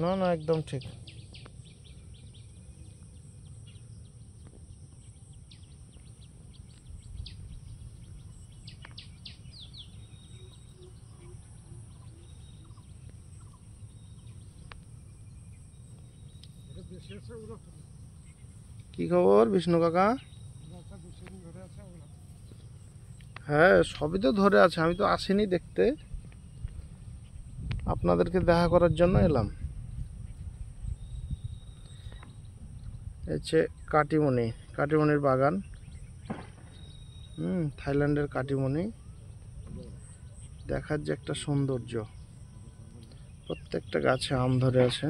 না না, একদম ঠিক। কি খবর বিষ্ণু কাকা? হ্যাঁ, সবই তো ধরে আছে, আমি তো আসিনি দেখতে, আপনাদেরকে দেখা করার জন্য এলাম। হচ্ছে কাটিমনি, কাটিমনির বাগান। থাইল্যান্ডের কাটিমনি দেখার যে একটা সৌন্দর্য, প্রত্যেকটা গাছে আম ধরে আছে,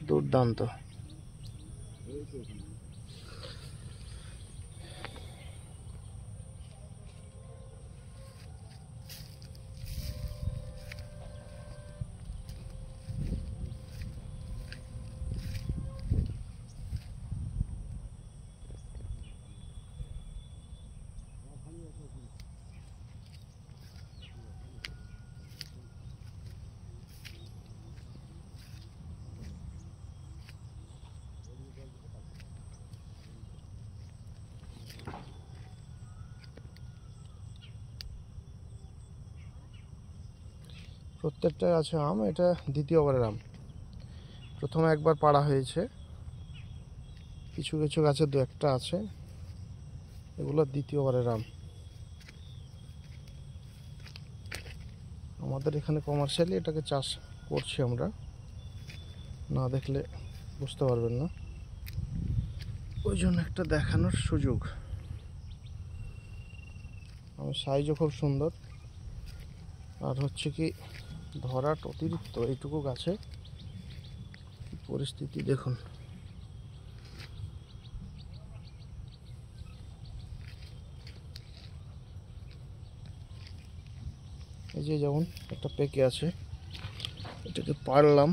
দুর্দান্ত। প্রত্যেকটা গাছে আম, এটা দ্বিতীয়বারের আম। প্রথমে একবার পাড়া হয়েছে, কিছু কিছু গাছে দু একটা আছে, এগুলো দ্বিতীয়বারের আম। আমাদের এখানে কমার্শিয়ালি এটাকে চাষ করছি আমরা, না দেখলে বুঝতে পারবেন না, ওই জন্য একটা দেখানোর সুযোগ। আমার সাইজও খুব সুন্দর, আর হচ্ছে কি ধরাট অতিরিক্ত এইটুকু গাছে। পরিস্থিতি দেখুন, এই যে যেমন একটা পেকে আছে, এটাকে পারলাম,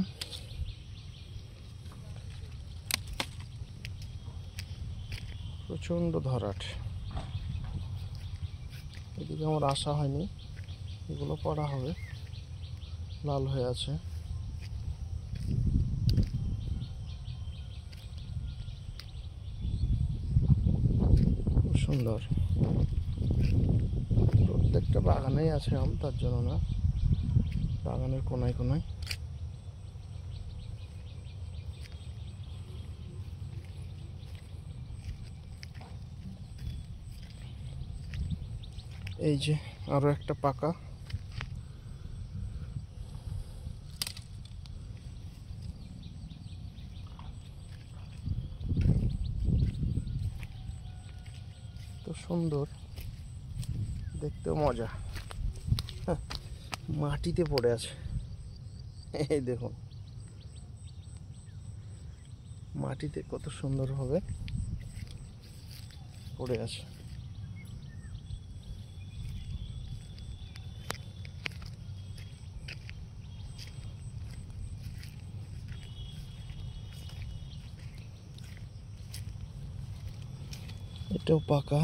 প্রচণ্ড ধরাট। এদিকে আমার আশা হয়নি, এগুলো পড়া হবে, লাল হয়ে আছে। খুব সুন্দর, প্রত্যেকটা বাগানেই আছে আম, তার জন্য না, বাগানের কোনায় কোনায়। এই যে আরো একটা পাকা, তো সুন্দর, দেখতেও মজা। মাটিতে পড়ে আছে, এই দেখুন মাটিতে কত সুন্দরভাবে পড়ে আছে। এটাও পাকা।